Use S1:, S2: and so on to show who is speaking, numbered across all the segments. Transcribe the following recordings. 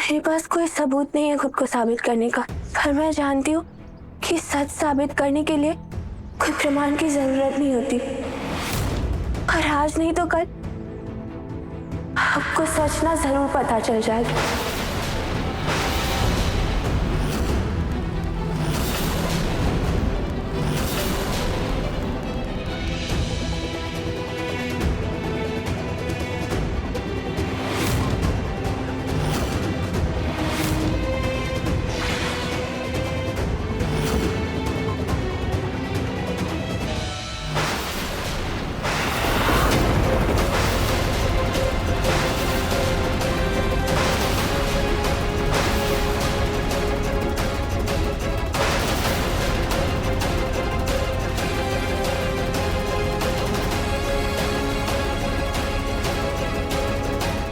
S1: मेरे पास कोई सबूत नहीं है खुद को साबित करने का, पर मैं जानती हूँ कि सच साबित करने के लिए कोई प्रमाण की जरूरत नहीं होती। और आज नहीं तो कल आपको सच ना जरूर पता चल जाएगा।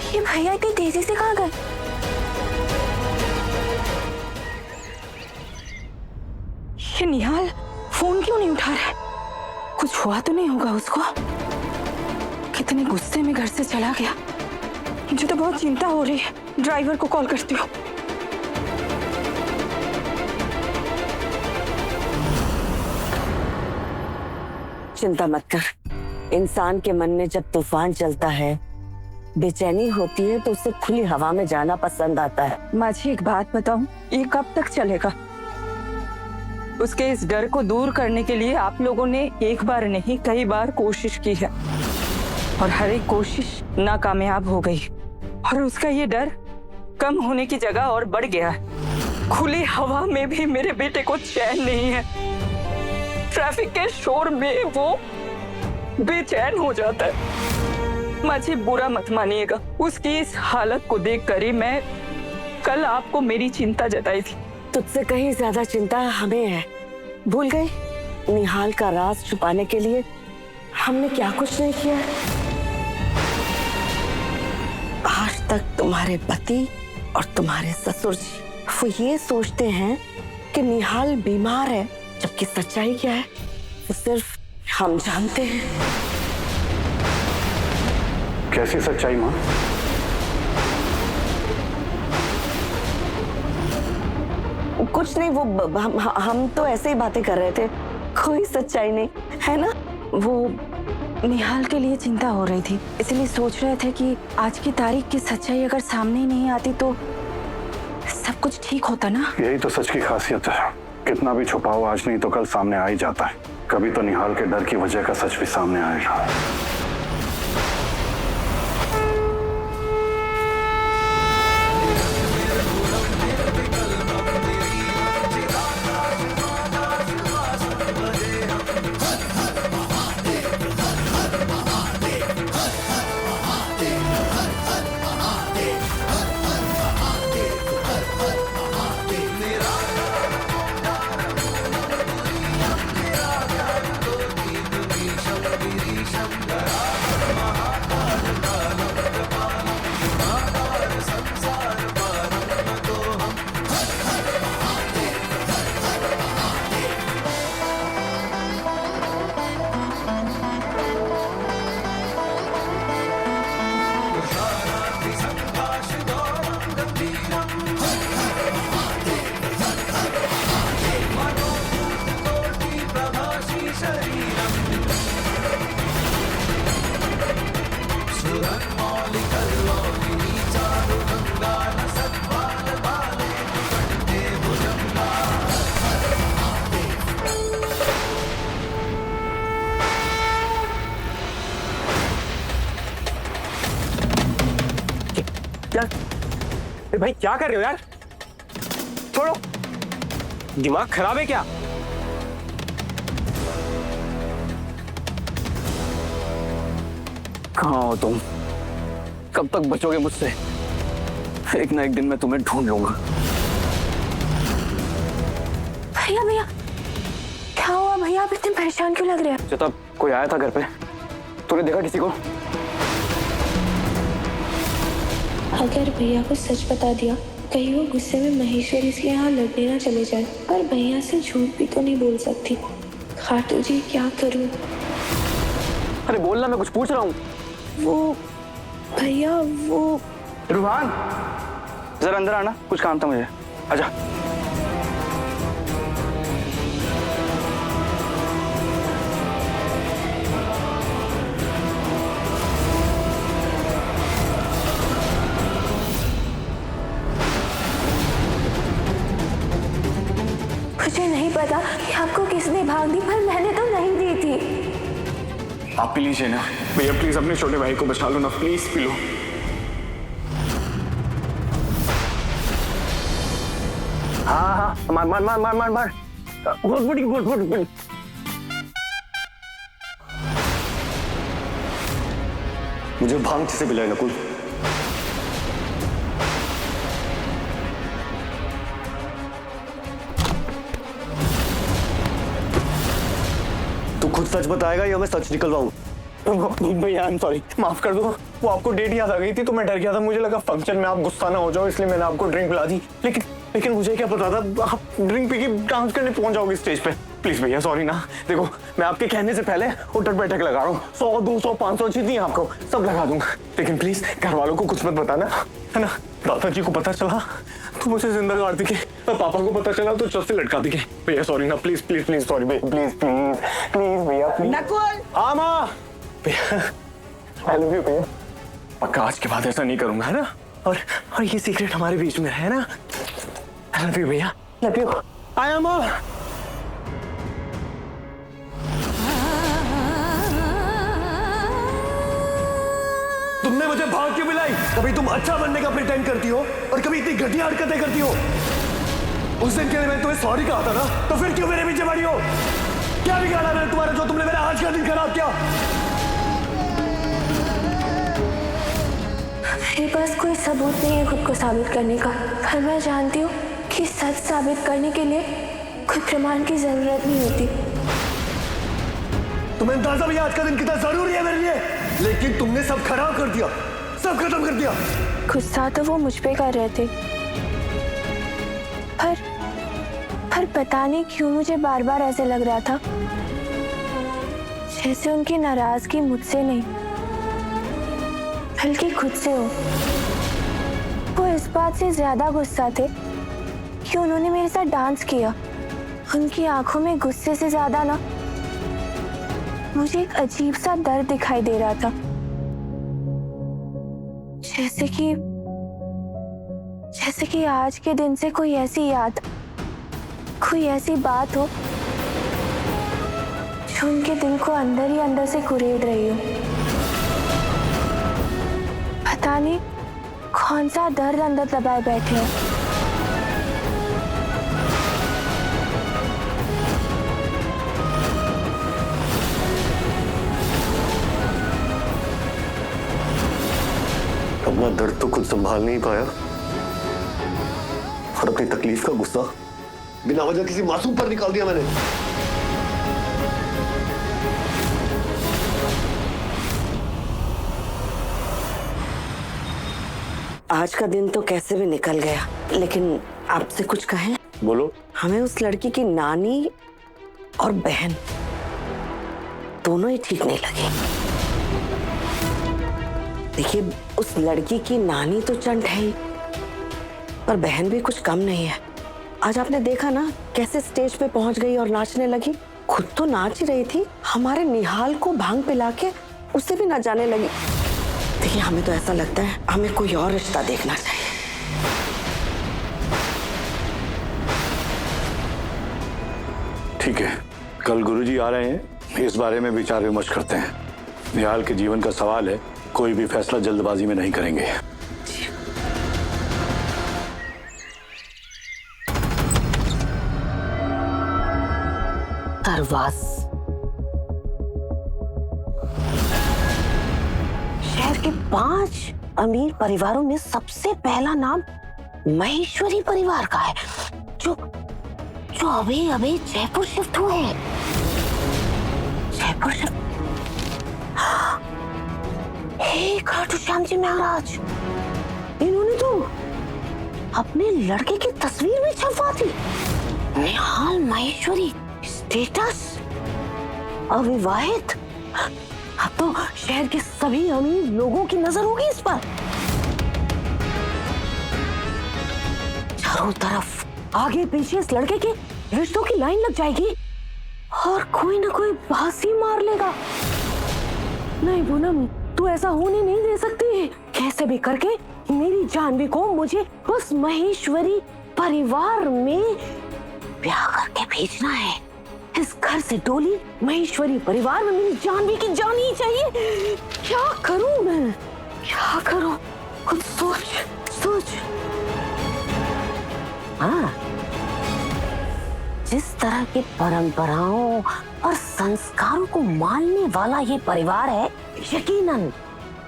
S1: ये भैया इतनी तेजी से कहाँ गए?
S2: ये निहाल फोन क्यों नहीं उठा रहा है? कुछ हुआ तो नहीं होगा उसको? कितने गुस्से में घर से चला गया। मुझे तो बहुत चिंता हो रही है। ड्राइवर को कॉल करती हूँ।
S3: चिंता मत कर। इंसान के मन में जब तूफान चलता है, बेचैनी होती है, तो उसे खुली हवा में जाना पसंद आता है।
S2: माँ जी एक बात बताऊं, ये कब तक चलेगा? उसके इस डर को दूर करने के लिए आप लोगों ने एक बार नहीं कई बार कोशिश की है और हर एक कोशिश नाकामयाब हो गई। और उसका ये डर कम होने की जगह और बढ़ गया है। खुली हवा में भी मेरे बेटे को चैन नहीं है। ट्रैफिक के शोर में वो बेचैन हो जाता है। माँ जी बुरा मत मानिएगा, उसकी इस हालत को देखकर ही मैं कल आपको मेरी चिंता जताई थी।
S3: तुझसे कहीं ज्यादा चिंता हमें है। भूल गई निहाल का राज छुपाने के लिए हमने क्या कुछ नहीं किया है। आज तक तुम्हारे पति और तुम्हारे ससुर जी वो ये सोचते हैं कि निहाल बीमार है, जबकि सच्चाई क्या है वो सिर्फ हम जानते हैं।
S4: कैसी सच्चाई माँ?
S3: कुछ नहीं, वो हम तो ऐसे ही बातें कर रहे थे, कोई सच्चाई नहीं है ना।
S2: वो निहाल के लिए चिंता हो रही थी, इसलिए सोच रहे थे कि आज की तारीख की सच्चाई अगर सामने ही नहीं आती तो सब कुछ ठीक होता ना।
S4: यही तो सच की खासियत है, कितना भी छुपाओ आज नहीं तो कल सामने आ ही जाता है। कभी तो निहाल के डर की वजह का सच भी सामने आएगा।
S5: क्या भाई क्या कर रहे हो यार? छोड़ो, दिमाग खराब है क्या?
S4: कहाँ हो तुम? कब तक बचोगे मुझसे? एक ना एक दिन मैं तुम्हें ढूंढ लूंगा।
S1: भैया भैया क्या हुआ? भैया आप इतने परेशान क्यों लग रहे हैं?
S4: जब कोई आया था घर पे, तूने देखा किसी को?
S1: अगर भैया को सच बता दिया, कहीं वो गुस्से में महेश्वरी के यहाँ लड़ने ना चले जाए। पर भैया से झूठ भी तो नहीं बोल सकती। खाटू जी क्या करूं?
S4: अरे बोलना, मैं कुछ पूछ रहा हूँ।
S1: वो भैया वो
S5: रूहान,
S6: जरा अंदर आना, कुछ काम था मुझे। आजा।
S1: मुझे नहीं पता कि आपको किसने भाग दी, पर मैंने तो नहीं दी थी।
S6: आप पी लीजिए ना।
S5: भैया प्लीज अपने छोटे भाई को बचा लो ना, प्लीज पी लो। हाँ हाँ, मार मार मार मार मार मार। Good good good good good. मुझे भांग से पिलाए नकुल। तू खुद सच बताएगा या मैं सच निकलवाऊं? भैया आई एम सॉरी, माफ कर दो। वो आपको डेट याद आ गई थी तो मैं डर गया था, मुझे लगा फंक्शन में आप गुस्सा ना हो जाओ, इसलिए मैंने आपको ड्रिंक पिला दी। लेकिन मुझे क्या पता था आप ड्रिंक पी के डांस करने पहुंच जाओगे स्टेज पे। प्लीज भैया सॉरी ना। देखो मैं आपके कहने से पहले उठक बैठक लगा रहा हूँ, 100 200 500 जितनी आपको सब लगा दूंगा। लेकिन प्लीज घर वालों को कुछ मत बताना, है ना? दादाजी को पता चला तो मुझे जिंदा गाड़ देंगे, और पापा को पता चला तो चौथ से लटका देंगे। भैया सॉरी ना, प्लीज प्लीज प्लीज सॉरी भैया, प्लीज प्लीज प्लीज भैया प्लीज।
S3: नकुल,
S5: हाँ माँ। भैया आई लव यू भैया। पक्का आज के बाद ऐसा नहीं करूंगा, है ना? और ये सीक्रेट हमारे बीच में है ना? आई लव यू भैया, लव यू। आया माँ। तुमने मुझे भाग क्यों मिलाई? कभी तुम अच्छा बनने का प्रिटेंड करती हो और कभी इतनी घटिया हरकतें करती हो। उस दिन के लिए मैं तुम्हें सॉरी कहा था ना, तो फिर क्यों मेरे पीछे पड़ी हो? क्या बिगाड़ा मैंने तुम्हारा जो तुमने मेरा आज का दिन खराब किया?
S1: मेरे पास कोई सबूत नहीं है खुद को साबित करने का, पर मैं जानती हूँ कि सच साबित करने के लिए कोई प्रमाण की जरूरत नहीं होती।
S5: तुम्हें अंदाजा भी आज का दिन कितना जरूरी है मेरे लिए, लेकिन तुमने सब खराब कर दिया, सब खत्म कर दिया।
S1: गुस्सा तो वो मुझ पे कर रहे थे, पर पता नहीं क्यों मुझे बार बार ऐसे लग रहा था जैसे उनकी नाराजगी मुझसे नहीं बल्कि खुद से हो। वो इस बात से ज्यादा गुस्सा थे कि उन्होंने मेरे साथ डांस किया। उनकी आंखों में गुस्से से ज्यादा ना मुझे एक अजीब सा दर्द दिखाई दे रहा था, जैसे कि आज के दिन से कोई ऐसी याद, कोई ऐसी बात हो जो उनके दिल को अंदर ही अंदर से कुरेद रही हो। पता नहीं कौन सा दर्द अंदर दबाए बैठे हैं।
S5: अपना दर्द तो खुद संभाल नहीं पाया और अपनी तकलीफ का गुस्सा बिना वजह किसी मासूम पर निकाल दिया मैंने।
S3: आज का दिन तो कैसे भी निकल गया, लेकिन आपसे कुछ कहें?
S5: बोलो।
S3: हमें उस लड़की की नानी और बहन दोनों ही ठीक नहीं लगी। देखिए, उस लड़की की नानी तो चंट है ही, पर बहन भी कुछ कम नहीं है। आज आपने देखा ना कैसे स्टेज पे पहुंच गई और नाचने लगी। खुद तो नाच ही रही थी, हमारे निहाल को भांग पिला के उसे भी ना जाने लगी। देखिए, हमें तो ऐसा लगता है हमें कोई और रिश्ता देखना चाहिए।
S4: ठीक है, कल गुरुजी आ रहे हैं, इस बारे में विचार विमर्श करते हैं। निहाल के जीवन का सवाल है, कोई भी फैसला जल्दबाजी में नहीं करेंगे।
S3: तरवास, शहर के 5 अमीर परिवारों में सबसे पहला नाम महेश्वरी परिवार का है, जो अभी अभी जयपुर शिफ्ट हुए हैं। जयपुर शिफ्ट? हे खाटू श्याम जी महाराज, इन्होंने तो अपने लड़के की तस्वीर भी छपवा दी। निहाल महेश्वरी, स्टेटस अविवाहित। अब तो शहर के सभी अमीर लोगों की नजर होगी इस पर। चारों तरफ आगे पीछे इस लड़के के रिश्तों की लाइन लग जाएगी और कोई ना कोई बासी मार लेगा। नहीं पूनम, तू ऐसा होने नहीं दे सकती। कैसे भी करके मेरी जानवी को मुझे उस महेश्वरी परिवार में ब्याह करके भेजना है। इस घर से डोली महेश्वरी परिवार में मेरी जानवी की जानी ही चाहिए। क्या करूं मैं, क्या करूं? कुछ सोच। हाँ, जिस तरह की परंपराओं और संस्कारों को मानने वाला ये परिवार है, यकीनन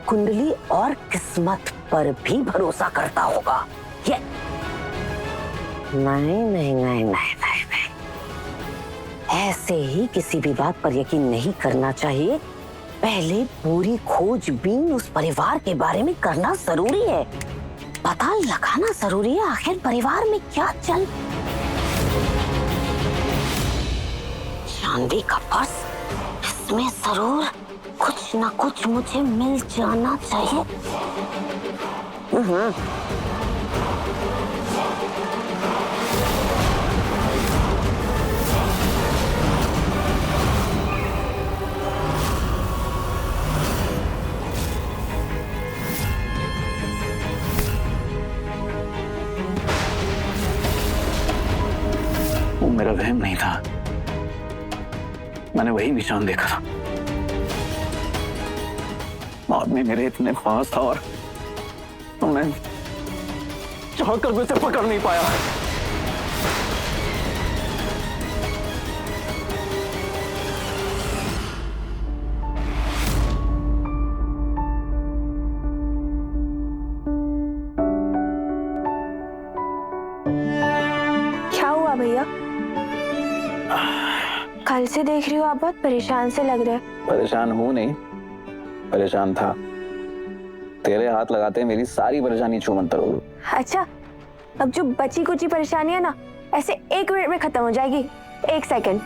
S3: कुंडली और किस्मत पर भी भरोसा करता होगा। ये नहीं, ऐसे ही किसी भी बात पर यकीन नहीं करना चाहिए। पहले पूरी खोजबीन उस परिवार के बारे में करना जरूरी है, पता लगाना जरूरी है आखिर परिवार में क्या चल। जानवी का पर्स, इसमें जरूर कुछ ना कुछ मुझे मिल जाना चाहिए।
S6: वो मेरा वहम नहीं था, मैंने वही निशान देखा था। आदमी मेरे इतने पास था और मैं चाहकर भी उसे पकड़ नहीं पाया।
S1: क्या हुआ भैया? कल से देख रही हो आप बहुत परेशान से लग रहे हैं।
S6: परेशान हूं नहीं, परेशान था। तेरे हाथ लगाते मेरी सारी परेशानी छूमंतर हो गई।
S1: अच्छा, अब जो बची कुची परेशानी है ना, ऐसे 1 मिनट में खत्म हो जाएगी। 1 सेकंड।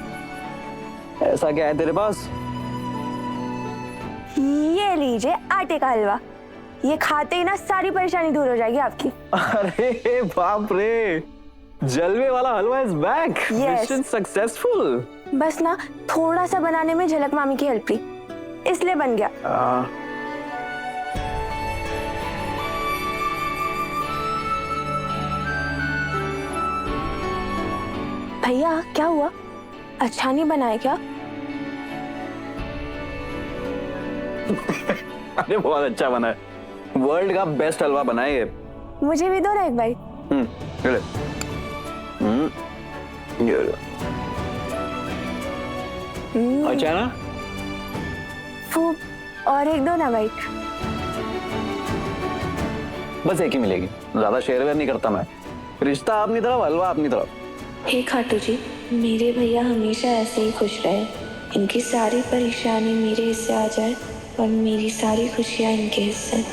S6: ऐसा क्या है तेरे पास?
S1: ये लीजिए आटे का हलवा, ये खाते ही ना सारी परेशानी दूर हो जाएगी आपकी।
S6: अरे बाप रे, जलवे वाला हलवा इज बैक। Mission successful.
S1: बस ना थोड़ा सा बनाने में झलक मामी की हेल्प की, इसलिए बन गया। भैया क्या हुआ, अच्छा नहीं बनाया क्या?
S6: अरे बहुत अच्छा बना है, वर्ल्ड का बेस्ट हलवा बना है ये।
S1: मुझे भी दो ना एक बाइट।
S6: ये ले। ये ले। अच्छा है ना?
S1: फूब, और एक दो ना बाइट।
S6: बस एक ही मिलेगी, ज्यादा शेयर नहीं करता मैं। रिश्ता अपनी तरफ, हलवा अपनी तरफ।
S7: हे खाटू जी, मेरे भैया हमेशा ऐसे ही खुश रहे। इनकी सारी परेशानी मेरे हिस्से आ जाए और मेरी सारी खुशियाँ इनके हिस्से।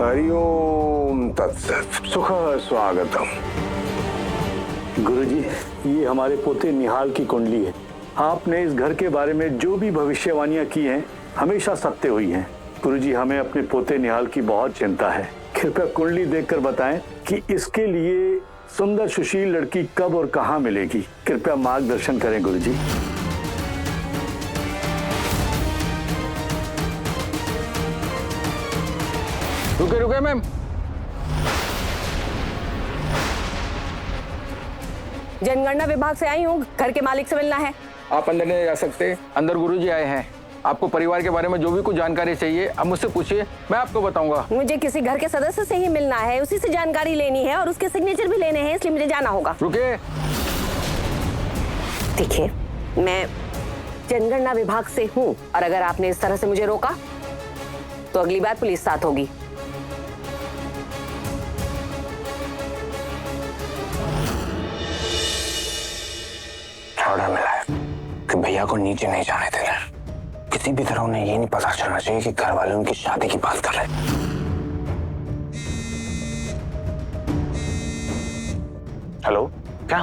S4: हरिओम तत्सत, सुख स्वागतम। गुरुजी, ये हमारे पोते निहाल की कुंडली है। आपने इस घर के बारे में जो भी भविष्यवाणियां की हैं हमेशा सत्य हुई हैं। गुरुजी, हमें अपने पोते निहाल की बहुत चिंता है। कृपया कुंडली देखकर बताएं कि इसके लिए सुंदर सुशील लड़की कब और कहां मिलेगी। कृपया मार्गदर्शन करें गुरुजी।
S6: रुके मैम।
S3: जनगणना विभाग से आई हूँ, घर के मालिक से मिलना है।
S8: आप अंदर नहीं जा सकते, अंदर गुरुजी आए हैं। आपको परिवार के बारे में जो भी कुछ जानकारी चाहिए आप मुझसे पूछिए, मैं आपको बताऊंगा।
S3: मुझे किसी घर के सदस्य से ही मिलना है, उसी से जानकारी लेनी है और उसके सिग्नेचर भी लेने हैं, इसलिए मुझे जाना होगा।
S8: रुके।
S3: देखिए, मैं जनगणना विभाग से हूँ और अगर आपने इस तरह से मुझे रोका तो अगली बार पुलिस साथ होगी।
S8: ऑर्डर मिला है कि भैया को नीचे नहीं जाने देना।
S5: किसी भी तरह उन्हें ये नहीं पता चलना चाहिए कि घर वाले उनकी शादी की बात कर रहे हैं। हेलो, क्या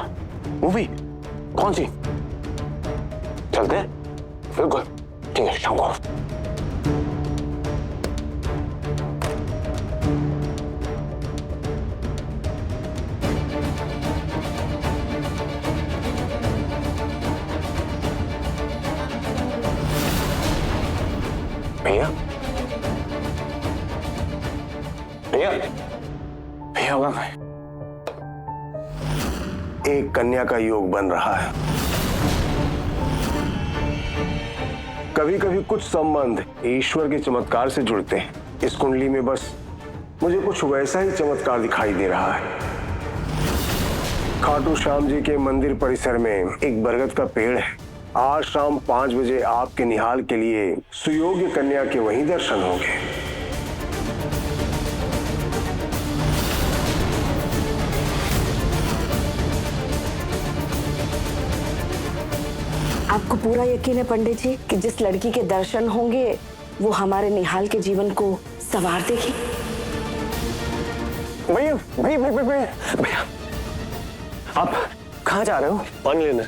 S5: मूवी? कौन सी? चलते हैं? बिल्कुल ठीक है, शाम को। भैया भैया भैया होगा। एक कन्या का योग बन रहा है। कभी कभी कुछ संबंध ईश्वर के चमत्कार से जुड़ते हैं। इस कुंडली में बस मुझे कुछ वैसा ही चमत्कार दिखाई दे रहा है। खाटू श्याम जी के मंदिर परिसर में एक बरगद का पेड़ है। आज शाम 5 बजे आपके निहाल के लिए सुयोग्य कन्या के वहीं दर्शन होंगे।
S3: आपको पूरा यकीन है पंडित जी कि जिस लड़की के दर्शन होंगे वो हमारे निहाल के जीवन को संवार देगी?
S5: भैया भैया भैया भैया भैया, आप कहाँ जा रहे हो? पानी लेने।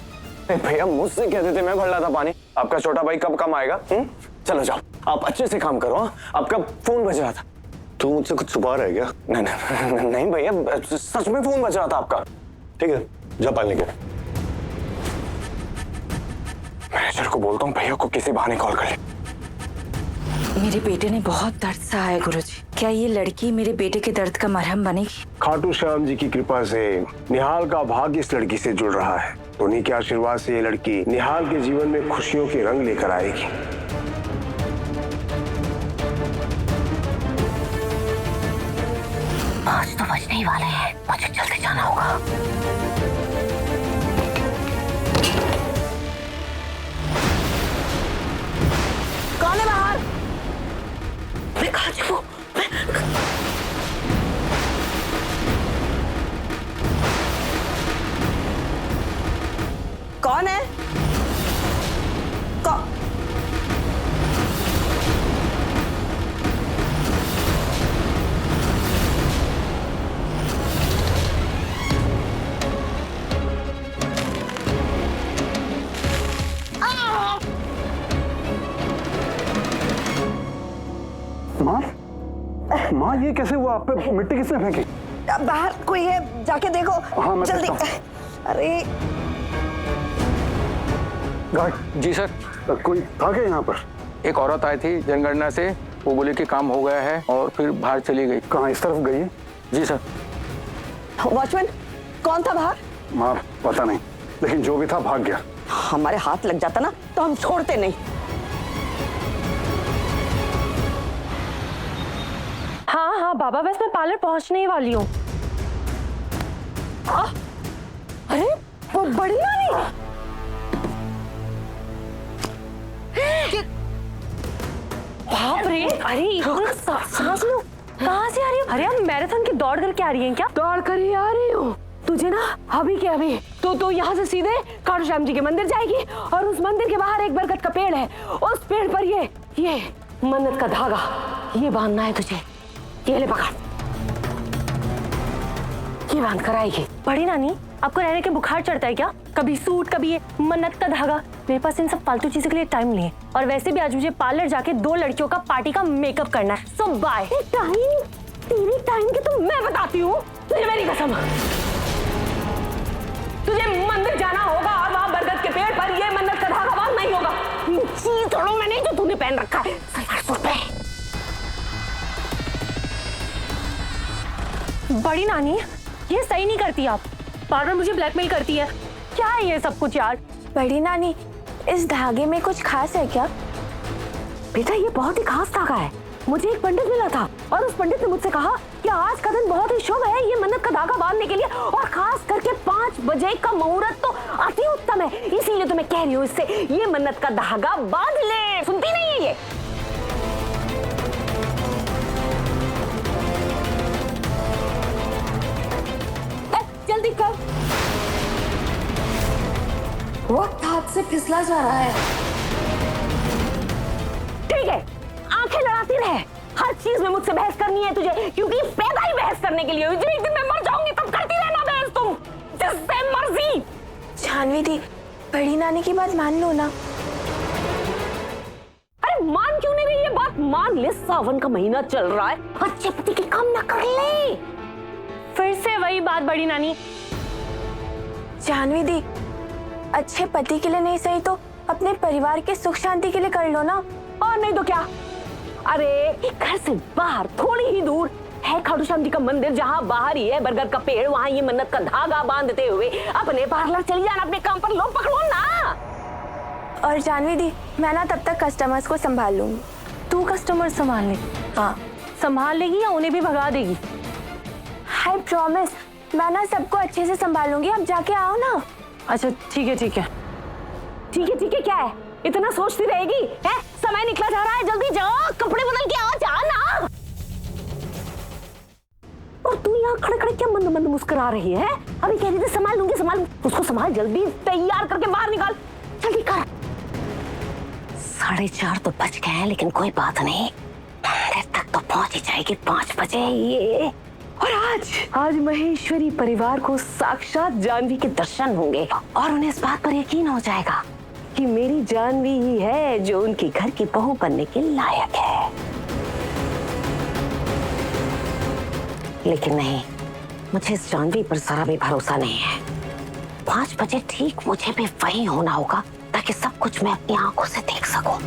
S5: भैया मुझसे कहते थे, मैं भर रहा था पानी। आपका छोटा भाई कब काम आएगा? चलो जाओ, आप अच्छे से काम करो। आपका फोन बज रहा था। तू मुझसे कुछ छुपा रहा है क्या? नहीं नहीं भैया, सच में फोन बज रहा था आपका। ठीक है, जा पानी लेके। मैनेजर को बोलता हूँ भैया को किसी बहाने कॉल कर ले।
S2: मेरे बेटे ने बहुत दर्द सहा है गुरुजी, क्या ये लड़की मेरे बेटे के दर्द का मरहम बनेगी?
S5: खाटू श्याम जी की कृपा से निहाल का भाग्य इस लड़की से जुड़ रहा है। उन्हीं के आशीर्वाद से ये लड़की निहाल के जीवन में खुशियों के रंग लेकर आएगी।
S3: आज तो बजने ही वाले हैं, मुझे जल्दी जाना होगा। कौन है बाहर? मैं कहाँ जाऊँ? कौन है?
S5: माँ ये कैसे हुआ? आप पे मिट्टी किसने फेंकी?
S3: बाहर कोई है, जाके देखो।
S5: हाँ, मैं
S3: जल्दी। अरे
S8: गार्ड जी सर,
S5: कोई था क्या यहाँ पर?
S8: एक औरत आई थी जनगणना से, वो बोले कि काम हो गया है और फिर बाहर चली गई।
S5: कहाँ, इस तरफ गई है?
S8: जी सर।
S3: वॉचमैन कौन था बाहर?
S5: माँ पता नहीं, लेकिन जो भी था भाग गया।
S3: हमारे हाथ लग जाता ना तो हम छोड़ते नहीं।
S1: हाँ हाँ बाबा, बस मैं पार्लर पहुंचने ही वाली हूँ। अरे वो बड़ी नानी। बाप रे, अरे इतना सांस लो, कहाँ से आ रही हो? अरे आप मैराथन की दौड़ करके आ रही हैं क्या? दौड़ कर ही आ रही हूँ। तुझे ना अभी के अभी तो यहाँ से सीधे खाटू श्याम जी के मंदिर जाएगी और उस मंदिर के बाहर एक बरगद का पेड़ है। उस पेड़ पर ये मन्नत का धागा ये बांधना है तुझे। ये ले पकड़, ये बांध कर आएगी। बड़ी नानी, आपको रहने के बुखार चढ़ता है क्या? कभी सूट, कभी ये मन्नत का धागा। मेरे पास इन सब फालतू चीजों के लिए टाइम नहीं है, और वैसे भी आज मुझे पार्लर जाके 2 लड़कियों का पार्टी का मेकअप करना है। सो बाय। टाइम, तेरी टाइम की तो मैं बताती हूँ तुझे, मेरी कसम। तुझे मंदिर जाना होगा और वहाँ बरगद के पेड़ पर ये मन्नत का धागा बांधना ही होगा। चीज छोड़ो मैं नहीं जो तूने पहन रखा है, सलवार सूट पे। बड़ी नानी, ये सही नहीं करती आप, बार बार मुझे ब्लैकमेल करती है। क्या है ये सब कुछ यार? बड़ी नानी, इस धागे में कुछ खास है क्या? बेटा ये बहुत ही खास धागा है। मुझे एक पंडित मिला था और उस पंडित ने मुझसे कहा कि आज का दिन बहुत ही शुभ है ये मन्नत का धागा बांधने के लिए, और खास करके 5 बजे का मुहूर्त तो अति उत्तम है। इसीलिए तो मैं कह रही हूँ इससे ये मन्नत का धागा बांध ले। सुनती नहीं है ये? जल्दी कर, वक्त हाथ से फिसला जा रहा है।
S9: आंखें लड़ाती रहे। हर चीज में मुझसे बहस करनी है तुझे, क्योंकि पैदा ही बहस करने के लिए हुई। जो एक दिन मैं मर जाऊंगी तब करती रहना बहस तुम, जिससे मर्जी।
S1: जानवी दी, बड़ी नानी की बात मान लो ना।
S9: अरे मान क्यों नहीं रही ये बात? मान ले, सावन का महीना चल रहा है, अच्छे पति की कामना कर ले।
S10: फिर से वही बात बड़ी नानी।
S1: जानवी दी, अच्छे पति के लिए नहीं सही तो अपने परिवार के सुख शांति के लिए कर लो ना।
S9: और नहीं तो क्या? अरे घर से बाहर थोड़ी ही दूर है खाटू श्याम जी का मंदिर, जहाँ बाहर ही है बरगद का पेड़। वहाँ ये मन्नत का धागा बांधते हुए अपने पार्लर चली जाना, अपने काम पर लोग पकड़ो ना।
S1: और जानवी दी, मैं ना तब तक कस्टमर्स को संभाल लूंगी।
S10: तू कस्टमर संभाल ले?
S1: हाँ,
S10: संभाल लेगी या उन्हें भी भगा देगी?
S1: आई प्रॉमिस, मैं ना सबको अच्छे से संभालूंगी। अब जाके आओ ना।
S10: अच्छा ठीक है ठीक है।
S9: ठीक है क्या है, इतना सोचती रहेगी? है समय निकला जा रहा है, जल्दी जाओ, कपड़े बदल के आओ, जा ना। और तू यहाँ खड़े खड़े क्या मंद मंद मुस्कुरा रही है? अभी कह रही थी संभाल लूंगी, उसको संभाल, जल्दी तैयार करके बाहर निकाल, जल्दी कर। 4:30 तो बज गए हैं, लेकिन कोई बात नहीं, मंदिर तक तो पहुंच ही जाएगी 5 बजे ये। और आज महेश्वरी परिवार को साक्षात जानवी के दर्शन होंगे और उन्हें इस बात पर यकीन हो जाएगा कि मेरी जानवी ही है जो उनके घर की बहू बनने के लायक है। लेकिन नहीं, मुझे इस जानवी पर जरा भी भरोसा नहीं है। 5 बजे ठीक मुझे भी वहीं होना होगा, ताकि सब कुछ मैं अपनी आंखों से देख सकूं।